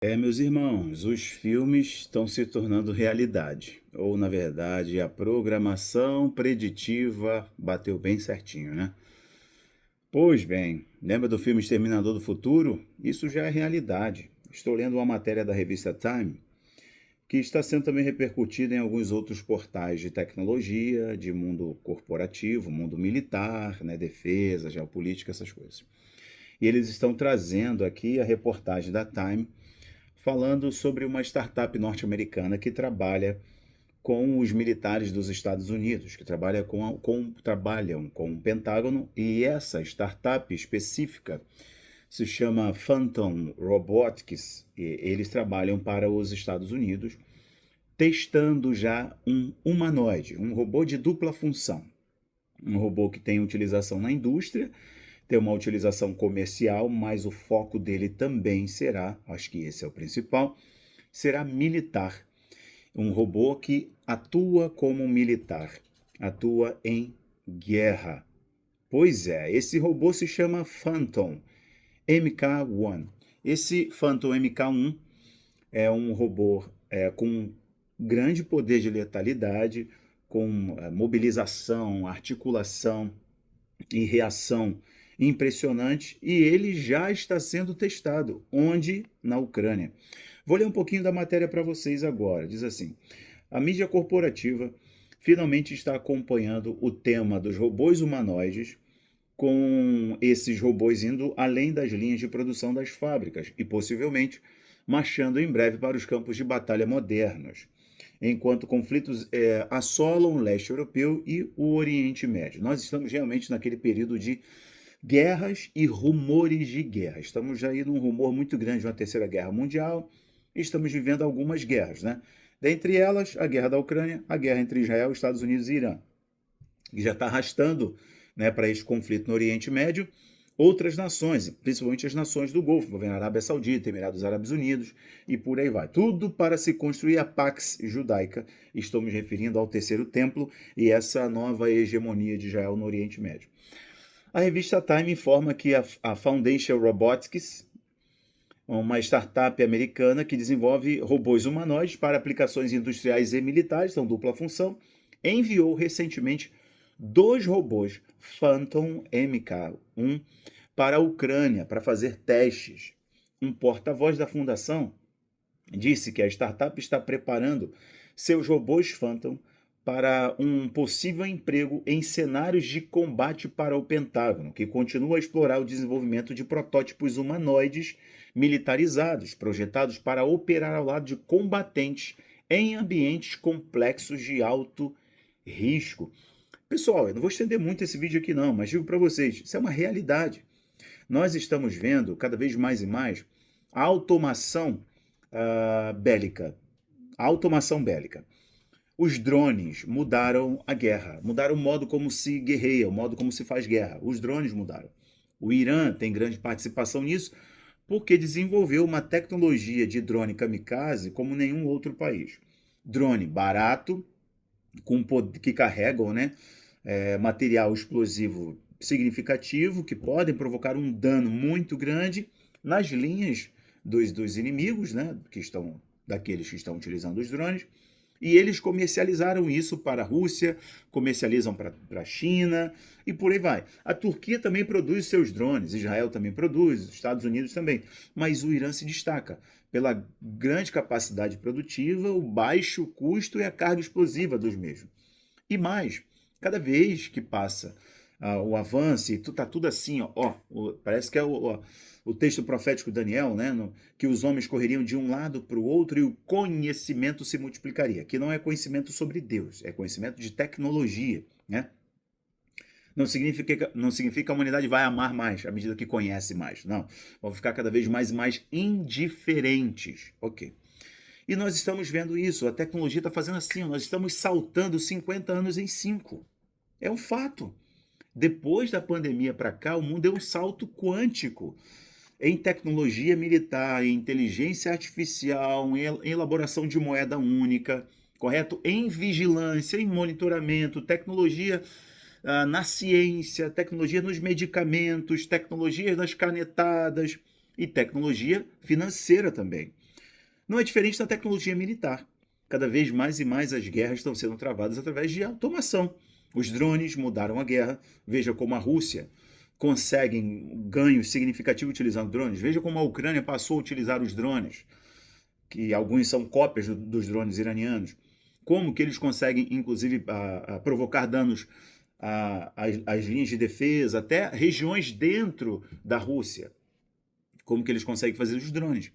Meus irmãos, os filmes estão se tornando realidade. Ou, na verdade, a programação preditiva bateu bem certinho, né? Pois bem, lembra do filme Exterminador do Futuro? Isso já é realidade. Estou lendo uma matéria da revista Time que está sendo também repercutida em alguns outros portais de tecnologia, de mundo corporativo, mundo militar, né, defesa, geopolítica, essas coisas. E eles estão trazendo aqui a reportagem da Time falando sobre uma startup norte-americana que trabalha com os militares dos Estados Unidos, que trabalham com o Pentágono, e essa startup específica se chama Phantom Robotics, e eles trabalham para os Estados Unidos, testando já um humanoide, um robô de dupla função. Um robô que tem utilização na indústria, tem uma utilização comercial, mas o foco dele também será, acho que esse é o principal, será militar. Um robô que atua como um militar, atua em guerra. Pois é, esse robô se chama Phantom MK1. Esse Phantom MK1 é um robô com grande poder de letalidade, com mobilização, articulação e reação impressionante, e ele já está sendo testado. Onde? Na Ucrânia. Vou ler um pouquinho da matéria para vocês agora. Diz assim: a mídia corporativa finalmente está acompanhando o tema dos robôs humanoides, com esses robôs indo além das linhas de produção das fábricas e possivelmente marchando em breve para os campos de batalha modernos, enquanto conflitos assolam o leste europeu e o Oriente Médio. Nós estamos realmente naquele período de guerras e rumores de guerra. Estamos aí num rumor muito grande de uma terceira guerra mundial. Estamos vivendo algumas guerras, né? Dentre elas, a guerra da Ucrânia, a guerra entre Israel, Estados Unidos e Irã, que já está arrastando, né, para esse conflito no Oriente Médio outras nações, principalmente as nações do Golfo, envolvendo a Arábia Saudita, Emirados Árabes Unidos e por aí vai. Tudo para se construir a Pax Judaica. Estou me referindo ao Terceiro Templo e essa nova hegemonia de Israel no Oriente Médio. A revista Time informa que a Foundation Robotics, uma startup americana que desenvolve robôs humanoides para aplicações industriais e militares, são dupla função, enviou recentemente dois robôs Phantom MK1 para a Ucrânia para fazer testes. Um porta-voz da fundação disse que a startup está preparando seus robôs Phantom para um possível emprego em cenários de combate para o Pentágono, que continua a explorar o desenvolvimento de protótipos humanoides militarizados, projetados para operar ao lado de combatentes em ambientes complexos de alto risco. Pessoal, eu não vou estender muito esse vídeo aqui não, mas digo para vocês, isso é uma realidade. Nós estamos vendo cada vez mais e mais a automação bélica. A automação bélica. Os drones mudaram a guerra, mudaram o modo como se guerreia, o modo como se faz guerra. Os drones mudaram. O Irã tem grande participação nisso porque desenvolveu uma tecnologia de drone kamikaze como nenhum outro país. Drone barato, que carregam, né, material explosivo significativo, que podem provocar um dano muito grande nas linhas dos inimigos, né, daqueles que estão utilizando os drones. E eles comercializaram isso para a Rússia, comercializam para a China e por aí vai. A Turquia também produz seus drones, Israel também produz, os Estados Unidos também. Mas o Irã se destaca pela grande capacidade produtiva, o baixo custo e a carga explosiva dos mesmos. E mais, cada vez que passa o avanço, e tá tudo assim, parece que é o texto profético de Daniel, né, que os homens correriam de um lado para o outro e o conhecimento se multiplicaria. Que não é conhecimento sobre Deus, é conhecimento de tecnologia, né? Não significa que a humanidade vai amar mais à medida que conhece mais, não. Vão ficar cada vez mais e mais indiferentes. Ok. E nós estamos vendo isso, a tecnologia está fazendo assim, nós estamos saltando 50 anos em 5. É um fato. Depois da pandemia para cá, o mundo deu um salto quântico em tecnologia militar, em inteligência artificial, em elaboração de moeda única, correto? Em vigilância, em monitoramento, tecnologia na ciência, tecnologia nos medicamentos, tecnologia nas canetadas e tecnologia financeira também. Não é diferente da tecnologia militar. Cada vez mais e mais as guerras estão sendo travadas através de automação. Os drones mudaram a guerra. Veja como a Rússia consegue ganhos significativos utilizando drones. Veja como a Ucrânia passou a utilizar os drones, que alguns são cópias dos drones iranianos. Como que eles conseguem, inclusive, provocar danos às linhas de defesa, até regiões dentro da Rússia. Como que eles conseguem fazer os drones.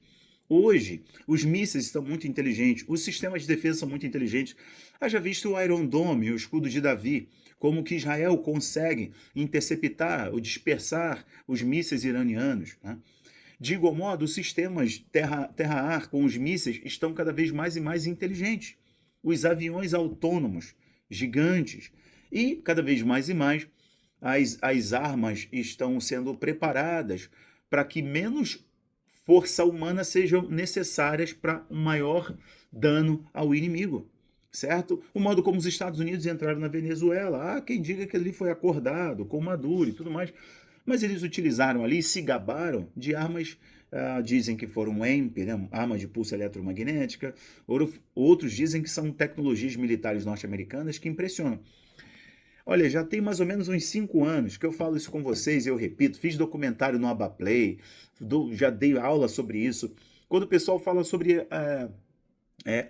Hoje, os mísseis estão muito inteligentes, os sistemas de defesa são muito inteligentes. Haja visto o Iron Dome, o escudo de Davi, como que Israel consegue interceptar ou dispersar os mísseis iranianos. Né? De igual modo, os sistemas terra-ar com os mísseis estão cada vez mais e mais inteligentes. Os aviões autônomos, gigantes, e cada vez mais e mais as armas estão sendo preparadas para que menos força humana sejam necessárias para um maior dano ao inimigo, certo? O modo como os Estados Unidos entraram na Venezuela, há quem diga que ali foi acordado com Maduro e tudo mais, mas eles utilizaram ali, se gabaram de armas, dizem que foram EMP, né, arma de pulso eletromagnética, outros dizem que são tecnologias militares norte-americanas que impressionam. Olha, já tem mais ou menos uns 5 anos que eu falo isso com vocês, eu repito, fiz documentário no Abaplay, já dei aula sobre isso. Quando o pessoal fala sobre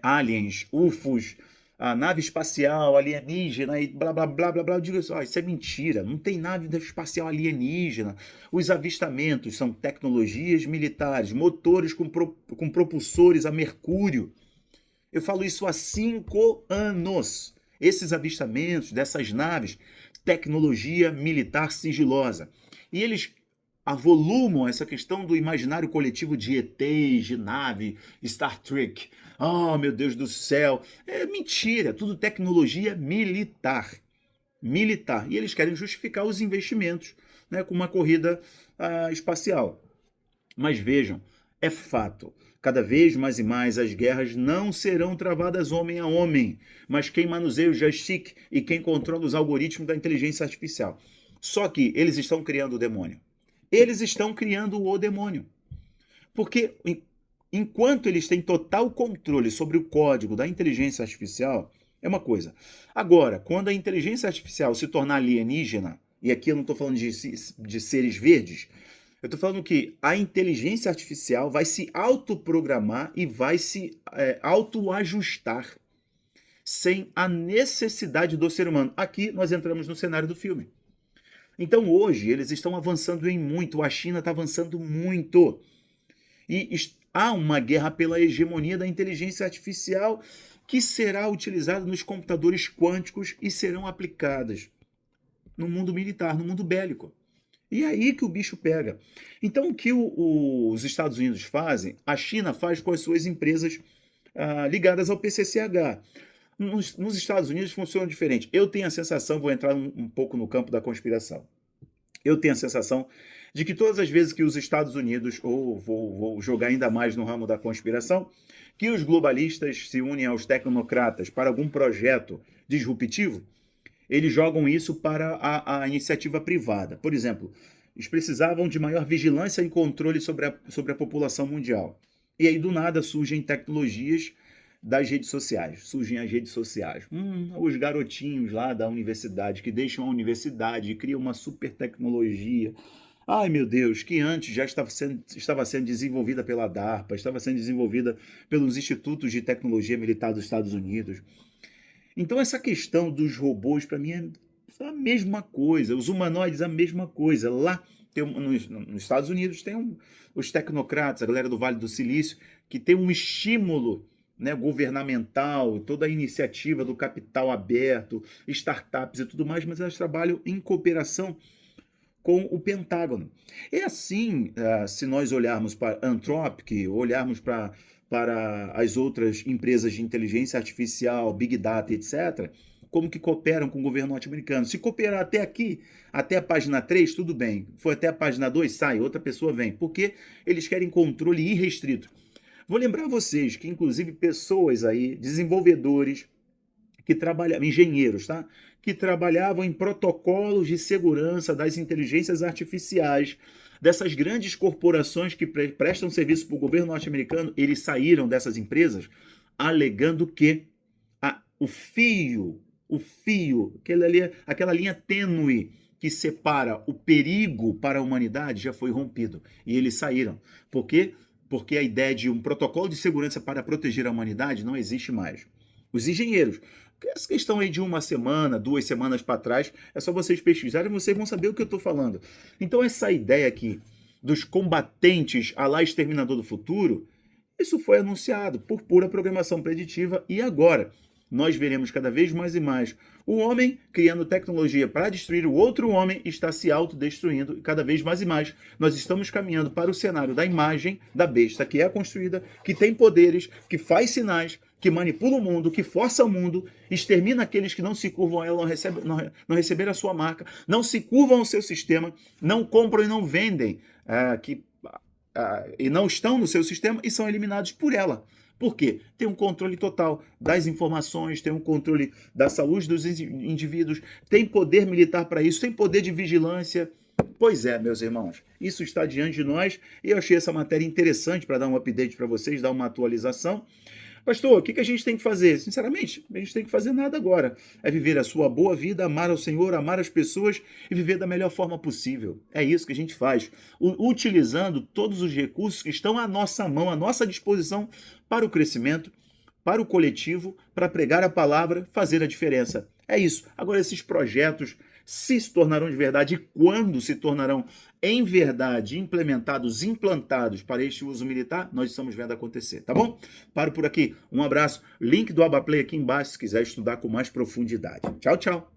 aliens, UFOs, a nave espacial alienígena e blá blá blá blá blá, eu digo assim, isso é mentira, não tem nave espacial alienígena. Os avistamentos são tecnologias militares, motores com propulsores a mercúrio. Eu falo isso há 5 anos. Esses avistamentos dessas naves, tecnologia militar sigilosa. E eles avolumam essa questão do imaginário coletivo de ETs, de nave, Star Trek. Oh, meu Deus do céu. É mentira, tudo tecnologia militar. Militar. E eles querem justificar os investimentos, né, com uma corrida espacial. Mas vejam, é fato. Cada vez mais e mais as guerras não serão travadas homem a homem, mas quem manuseia o joystick e quem controla os algoritmos da inteligência artificial. Só que eles estão criando o demônio. Eles estão criando o demônio. Porque enquanto eles têm total controle sobre o código da inteligência artificial, é uma coisa. Agora, quando a inteligência artificial se tornar alienígena, e aqui eu não estou falando de seres verdes, eu estou falando que a inteligência artificial vai se autoprogramar e vai se autoajustar sem a necessidade do ser humano. Aqui nós entramos no cenário do filme. Então hoje eles estão avançando em muito, a China está avançando muito. E há uma guerra pela hegemonia da inteligência artificial que será utilizada nos computadores quânticos e serão aplicadas no mundo militar, no mundo bélico. E é aí que o bicho pega. Então, o que os Estados Unidos fazem, a China faz com as suas empresas ligadas ao PCCH. Nos Estados Unidos funciona diferente. Eu tenho a sensação, vou entrar um pouco no campo da conspiração, eu tenho a sensação de que todas as vezes que os Estados Unidos, ou vou jogar ainda mais no ramo da conspiração, que os globalistas se unem aos tecnocratas para algum projeto disruptivo, eles jogam isso para a iniciativa privada. Por exemplo, eles precisavam de maior vigilância e controle sobre a população mundial. E aí, do nada, surgem tecnologias das redes sociais. Surgem as redes sociais. Os garotinhos lá da universidade que deixam a universidade e criam uma super tecnologia. Ai, meu Deus, que antes já estava sendo desenvolvida pela DARPA, estava sendo desenvolvida pelos institutos de tecnologia militar dos Estados Unidos. Então essa questão dos robôs, para mim, é a mesma coisa. Os humanoides, a mesma coisa. Lá, nos Estados Unidos, tem os tecnocratas, a galera do Vale do Silício, que tem um estímulo, né, governamental, toda a iniciativa do capital aberto, startups e tudo mais, mas elas trabalham em cooperação com o Pentágono. É assim, se nós olharmos para a Anthropic, olharmos para as outras empresas de inteligência artificial, Big Data, etc., como que cooperam com o governo norte-americano. Se cooperar até aqui, até a página 3, tudo bem. Foi até a página 2, sai, outra pessoa vem. Porque eles querem controle irrestrito. Vou lembrar vocês que, inclusive, pessoas aí, desenvolvedores, que trabalhavam, engenheiros, tá? Que trabalhavam em protocolos de segurança das inteligências artificiais, dessas grandes corporações que prestam serviço para o governo norte-americano, eles saíram dessas empresas alegando que o fio, aquela linha tênue que separa o perigo para a humanidade já foi rompido. E eles saíram. Por quê? Porque a ideia de um protocolo de segurança para proteger a humanidade não existe mais. Os engenheiros, essa questão aí de uma semana, 2 semanas para trás, é só vocês pesquisarem e vocês vão saber o que eu estou falando. Então essa ideia aqui dos combatentes à la Exterminador do Futuro, isso foi anunciado por pura programação preditiva e agora nós veremos cada vez mais e mais o homem criando tecnologia para destruir o outro homem está se autodestruindo cada vez mais e mais. Nós estamos caminhando para o cenário da imagem da besta que é construída, que tem poderes, que faz sinais, que manipula o mundo, que força o mundo, extermina aqueles que não se curvam a ela, não receberam a sua marca, não se curvam ao seu sistema, não compram e não vendem, e não estão no seu sistema e são eliminados por ela. Por quê? Tem um controle total das informações, tem um controle da saúde dos indivíduos, tem poder militar para isso, tem poder de vigilância. Pois é, meus irmãos, isso está diante de nós e eu achei essa matéria interessante para dar um update para vocês, dar uma atualização. Pastor, o que a gente tem que fazer? Sinceramente, a gente tem que fazer nada agora. É viver a sua boa vida, amar ao Senhor, amar as pessoas e viver da melhor forma possível. É isso que a gente faz, utilizando todos os recursos que estão à nossa mão, à nossa disposição para o crescimento, para o coletivo, para pregar a palavra, fazer a diferença. É isso. Agora, esses projetos se tornarão de verdade e quando se tornarão em verdade implantados para este uso militar, nós estamos vendo acontecer, tá bom? Paro por aqui. Um abraço. Link do Abaplay aqui embaixo se quiser estudar com mais profundidade. Tchau, tchau.